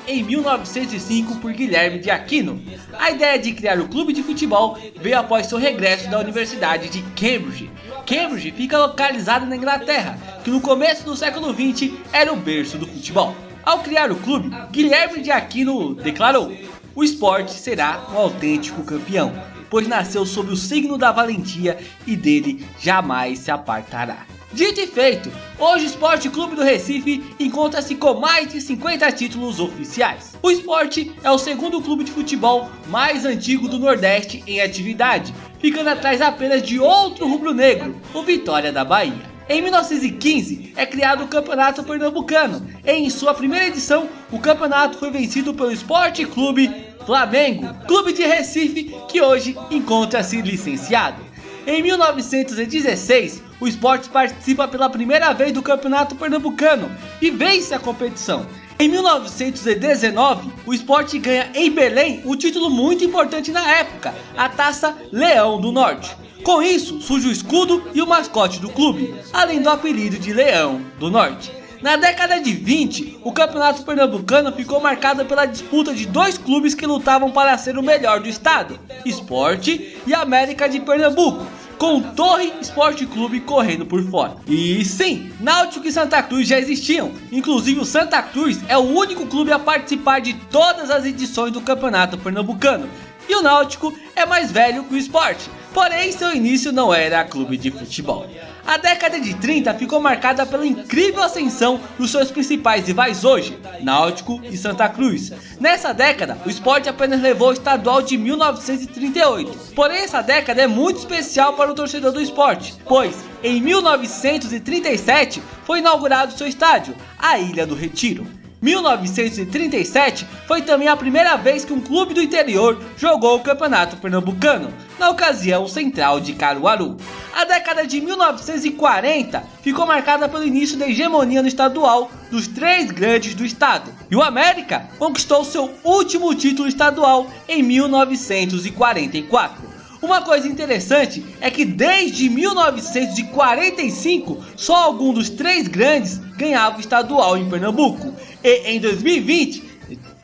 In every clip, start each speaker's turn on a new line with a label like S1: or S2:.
S1: em 1905 por Guilherme de Aquino. A ideia de criar o clube de futebol veio após seu regresso da Universidade de Cambridge. Cambridge fica localizada na Inglaterra, que no começo do século XX era o berço do futebol. Ao criar o clube, Guilherme de Aquino declarou: "O esporte será um autêntico campeão, pois nasceu sob o signo da valentia e dele jamais se apartará." Dito e feito, hoje o Sport Clube do Recife encontra-se com mais de 50 títulos oficiais. O Sport é o segundo clube de futebol mais antigo do Nordeste em atividade, ficando atrás apenas de outro rubro-negro, o Vitória da Bahia. Em 1915 é criado o Campeonato Pernambucano e em sua primeira edição o campeonato foi vencido pelo Sport Clube Flamengo, clube de Recife que hoje encontra-se licenciado. Em 1916, o Sport participa pela primeira vez do Campeonato Pernambucano e vence a competição. Em 1919, o Sport ganha em Belém um título muito importante na época, a Taça Leão do Norte. Com isso, surge o escudo e o mascote do clube, além do apelido de Leão do Norte. Na década de 20, o Campeonato Pernambucano ficou marcado pela disputa de dois clubes que lutavam para ser o melhor do estado, Sport e América de Pernambuco, com o Torre Esporte Clube correndo por fora. E sim, Náutico e Santa Cruz já existiam, inclusive o Santa Cruz é o único clube a participar de todas as edições do Campeonato Pernambucano, e o Náutico é mais velho que o Sport, porém seu início não era clube de futebol. A década de 30 ficou marcada pela incrível ascensão dos seus principais rivais hoje, Náutico e Santa Cruz. Nessa década, o Sport apenas levou o estadual de 1938. Porém, essa década é muito especial para o torcedor do Sport, pois em 1937 foi inaugurado seu estádio, a Ilha do Retiro. 1937 foi também a primeira vez que um clube do interior jogou o Campeonato Pernambucano, na ocasião Central de Caruaru. A década de 1940 ficou marcada pelo início da hegemonia no estadual dos três grandes do estado, e o América conquistou seu último título estadual em 1944. Uma coisa interessante é que desde 1945 só algum dos três grandes ganhava o estadual em Pernambuco, e em 2020,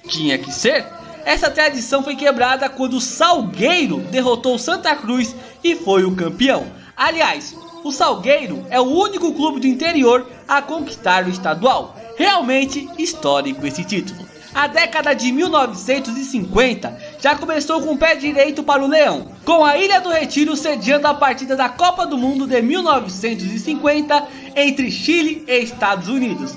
S1: tinha que ser, essa tradição foi quebrada quando o Salgueiro derrotou o Santa Cruz e foi o campeão. Aliás, o Salgueiro é o único clube do interior a conquistar o estadual. Realmente histórico esse título. A década de 1950 já começou com o pé direito para o Leão, com a Ilha do Retiro sediando a partida da Copa do Mundo de 1950 entre Chile e Estados Unidos.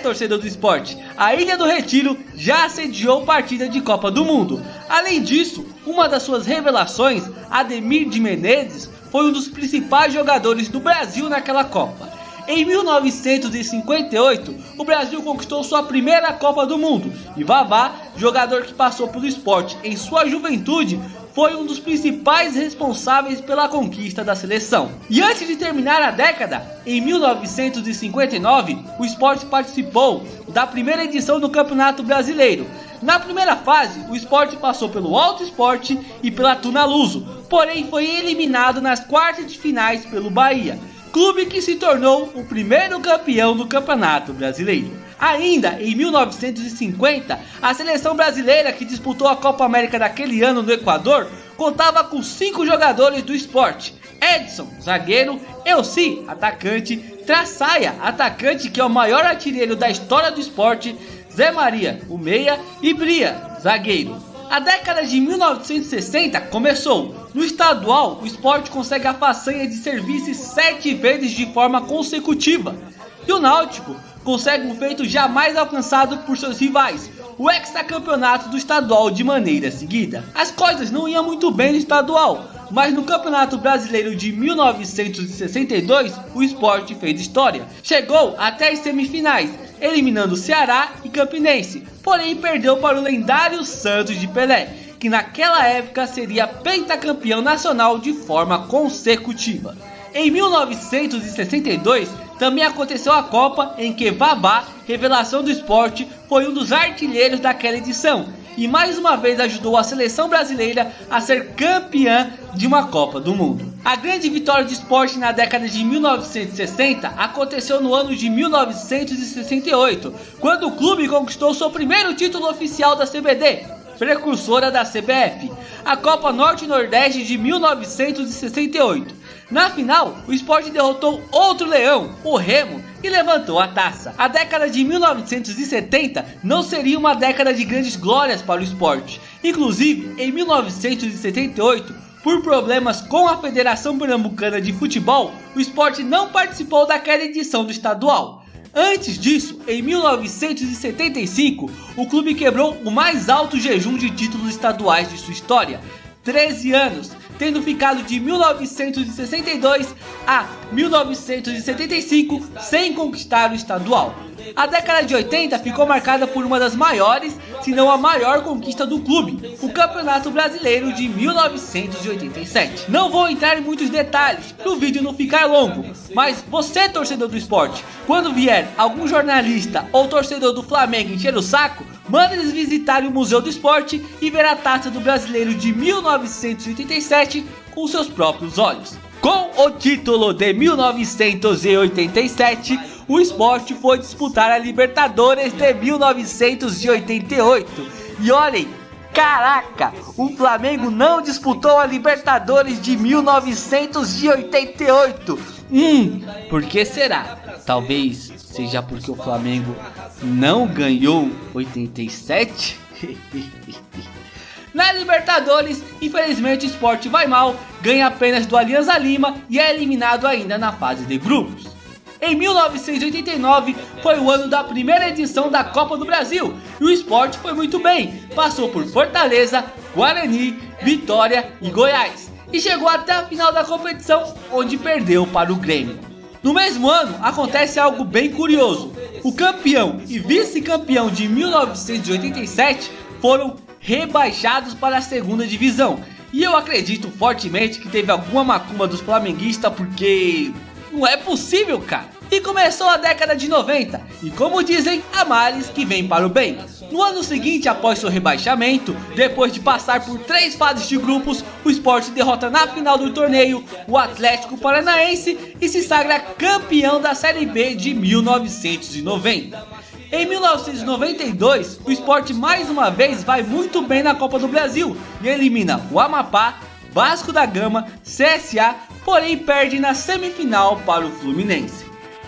S1: Torcedor do Sport, a Ilha do Retiro já sediou partida de Copa do Mundo. Além disso, uma das suas revelações, Ademir de Menezes, foi um dos principais jogadores do Brasil naquela Copa. Em 1958, o Brasil conquistou sua primeira Copa do Mundo e Vavá, jogador que passou pelo Sport em sua juventude, foi um dos principais responsáveis pela conquista da seleção. E antes de terminar a década, em 1959, o Sport participou da primeira edição do Campeonato Brasileiro. Na primeira fase, o Sport passou pelo Alto Sport e pela Tunaluso, porém foi eliminado nas quartas de finais pelo Bahia, clube que se tornou o primeiro campeão do Campeonato Brasileiro. Ainda em 1950, a seleção brasileira que disputou a Copa América daquele ano no Equador contava com 5 jogadores do Sport: Edson, zagueiro; Elci, atacante; Traçaia, atacante que é o maior artilheiro da história do Sport; Zé Maria, o meia; e Bria, zagueiro. A década de 1960 começou. No estadual, o Sport consegue a façanha de ser vice 7 vezes de forma consecutiva. E o Náutico consegue um feito jamais alcançado por seus rivais, o hexacampeonato do estadual de maneira seguida. As coisas não iam muito bem no estadual, mas no Campeonato Brasileiro de 1962, o Sport fez história. Chegou até as semifinais, eliminando Ceará e Campinense, porém perdeu para o lendário Santos de Pelé, que naquela época seria pentacampeão nacional de forma consecutiva. Em 1962, também aconteceu a Copa, em que Vavá, revelação do Sport, foi um dos artilheiros daquela edição e mais uma vez ajudou a seleção brasileira a ser campeã de uma Copa do Mundo. A grande vitória do Sport na década de 1960 aconteceu no ano de 1968, quando o clube conquistou seu primeiro título oficial da CBD, precursora da CBF, a Copa Norte e Nordeste de 1968. Na final, o Sport derrotou outro leão, o Remo, e levantou a taça. A década de 1970 não seria uma década de grandes glórias para o Sport. Inclusive, em 1978, por problemas com a Federação Pernambucana de Futebol, o Sport não participou daquela edição do estadual. Antes disso, em 1975, o clube quebrou o mais alto jejum de títulos estaduais de sua história, 13 anos, tendo ficado de 1962 a 1975 sem conquistar o estadual. A década de 80 ficou marcada por uma das maiores, se não a maior conquista do clube, o Campeonato Brasileiro de 1987. Não vou entrar em muitos detalhes para o vídeo não ficar longo, mas você, torcedor do Sport, quando vier algum jornalista ou torcedor do Flamengo encher o saco, manda eles visitarem o Museu do Esporte e ver a taça do Brasileiro de 1987 com seus próprios olhos. Com o título de 1987, o Sport foi disputar a Libertadores de 1988. E olhem, caraca, o Flamengo não disputou a Libertadores de 1988. Por que será? Talvez seja porque o Flamengo não ganhou 87? Na Libertadores, infelizmente o Sport vai mal, ganha apenas do Alianza Lima e é eliminado ainda na fase de grupos. Em 1989 foi o ano da primeira edição da Copa do Brasil e o Sport foi muito bem, passou por Fortaleza, Guarani, Vitória e Goiás e chegou até a final da competição, onde perdeu para o Grêmio. No mesmo ano acontece algo bem curioso, o campeão e vice-campeão de 1987 foram rebaixados para a segunda divisão. E eu acredito fortemente que teve alguma macumba dos flamenguistas, porque não é possível, cara. E começou a década de 90, e como dizem, há males que vêm para o bem. No ano seguinte, após seu rebaixamento, depois de passar por 3 fases de grupos, o Sport derrota na final do torneio o Atlético Paranaense e se sagra campeão da Série B de 1990. Em 1992, o Sport mais uma vez vai muito bem na Copa do Brasil e elimina o Amapá, Vasco da Gama, CSA, porém perde na semifinal para o Fluminense.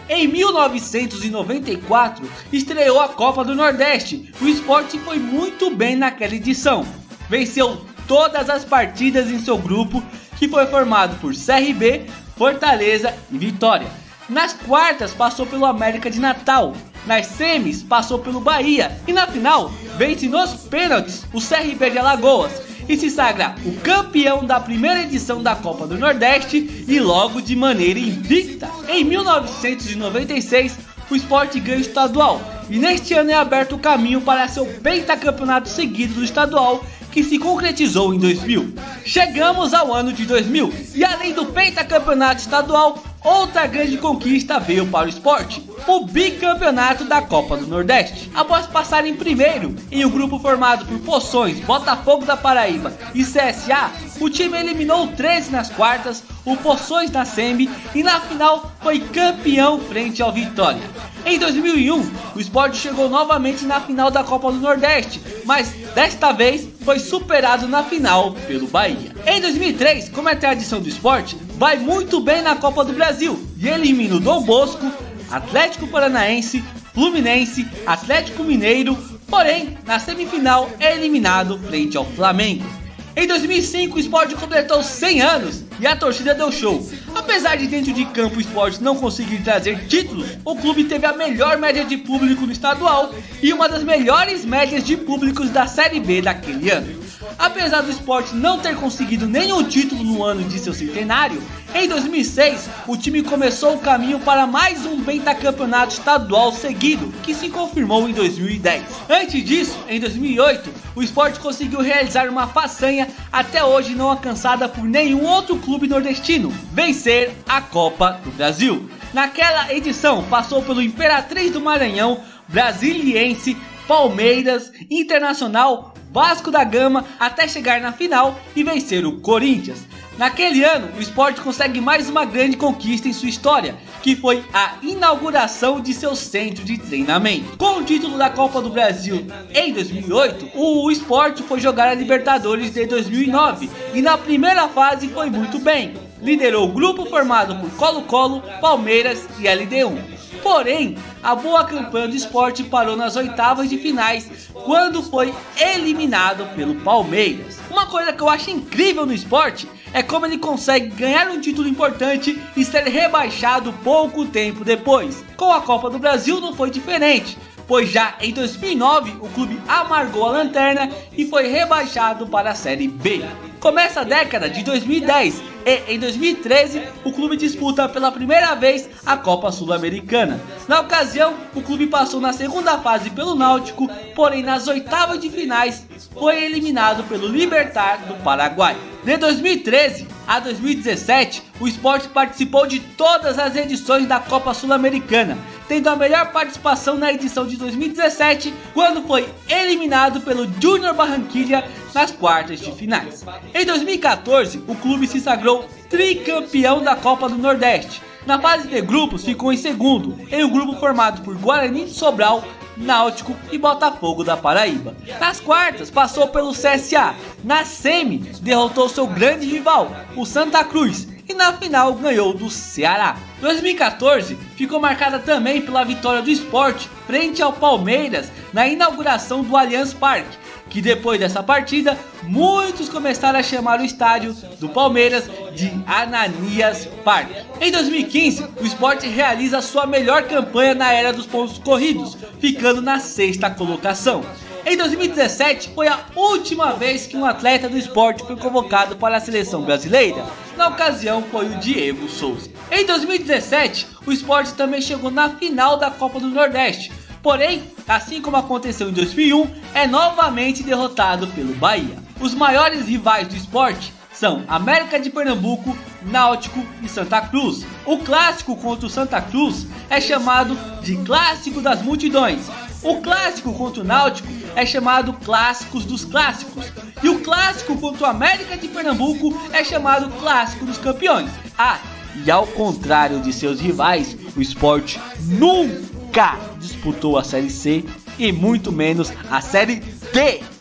S1: Em 1994, estreou a Copa do Nordeste. O Sport foi muito bem naquela edição. Venceu todas as partidas em seu grupo, que foi formado por CRB, Fortaleza e Vitória. Nas quartas passou pelo América de Natal. Nas semis passou pelo Bahia e na final vence nos pênaltis o CRB de Alagoas e se sagra o campeão da primeira edição da Copa do Nordeste e logo de maneira invicta. Em 1996 o Sport ganha o estadual e neste ano é aberto o caminho para seu pentacampeonato seguido do estadual, que se concretizou em 2000. Chegamos ao ano de 2000 e além do pentacampeonato estadual, outra grande conquista veio para o Sport, o bicampeonato da Copa do Nordeste. Após passar em primeiro em um grupo formado por Poções, Botafogo da Paraíba e CSA, o time eliminou o 13 nas quartas, o Poções na semi e na final foi campeão frente ao Vitória. Em 2001, o Sport chegou novamente na final da Copa do Nordeste, mas desta vez foi superado na final pelo Bahia. Em 2003, como é tradição do Sport, vai muito bem na Copa do Brasil e elimina o Dom Bosco, Atlético Paranaense, Fluminense, Atlético Mineiro, porém na semifinal é eliminado frente ao Flamengo. Em 2005 o Sport completou 100 anos e a torcida deu show. Apesar de dentro de campo o Sport não conseguir trazer títulos, o clube teve a melhor média de público no estadual e uma das melhores médias de públicos da Série B daquele ano. Apesar do Sport não ter conseguido nenhum título no ano de seu centenário, em 2006 o time começou o caminho para mais um pentacampeonato estadual seguido, que se confirmou em 2010. Antes disso, em 2008, o Sport conseguiu realizar uma façanha até hoje não alcançada por nenhum outro clube nordestino: vencer a Copa do Brasil. Naquela edição passou pelo Imperatriz do Maranhão, Brasiliense, Palmeiras, Internacional, Vasco da Gama, até chegar na final e vencer o Corinthians. Naquele ano, o Sport consegue mais uma grande conquista em sua história, que foi a inauguração de seu centro de treinamento. Com o título da Copa do Brasil em 2008, o Sport foi jogar a Libertadores de 2009 e na primeira fase foi muito bem. Liderou o grupo formado por Colo-Colo, Palmeiras e LDU. Porém, a boa campanha do Sport parou nas oitavas de finais, quando foi eliminado pelo Palmeiras. Uma coisa que eu acho incrível no Sport é como ele consegue ganhar um título importante e ser rebaixado pouco tempo depois. Com a Copa do Brasil não foi diferente, pois já em 2009 o clube amargou a lanterna e foi rebaixado para a Série B. Começa a década de 2010 e em 2013 o clube disputa pela primeira vez a Copa Sul-Americana. Na ocasião, o clube passou na segunda fase pelo Náutico, porém nas oitavas de finais foi eliminado pelo Libertad do Paraguai. De 2013 a 2017, o Sport participou de todas as edições da Copa Sul-Americana, tendo a melhor participação na edição de 2017, quando foi eliminado pelo Junior Barranquilla nas quartas de finais. Em 2014, o clube se sagrou tricampeão da Copa do Nordeste. Na fase de grupos, ficou em segundo, em um grupo formado por Guarani de Sobral, Náutico e Botafogo da Paraíba. Nas quartas, passou pelo CSA. Na semi, derrotou seu grande rival, o Santa Cruz, e na final ganhou do Ceará. 2014 ficou marcada também pela vitória do Sport frente ao Palmeiras na inauguração do Allianz Parque, que depois dessa partida, muitos começaram a chamar o estádio do Palmeiras de Ananias Parque. Em 2015, o Sport realiza sua melhor campanha na era dos pontos corridos, ficando na 6ª colocação. Em 2017, foi a última vez que um atleta do Sport foi convocado para a seleção brasileira. Na ocasião, foi o Diego Souza. Em 2017, o Sport também chegou na final da Copa do Nordeste. Porém, assim como aconteceu em 2001, é novamente derrotado pelo Bahia. Os maiores rivais do Sport são América de Pernambuco, Náutico e Santa Cruz. O clássico contra o Santa Cruz é chamado de Clássico das Multidões. O clássico contra o Náutico é chamado Clássicos dos Clássicos. E o clássico contra o América de Pernambuco é chamado Clássico dos Campeões. Ah, e ao contrário de seus rivais, o Sport nunca disputou a Série C e muito menos a Série D.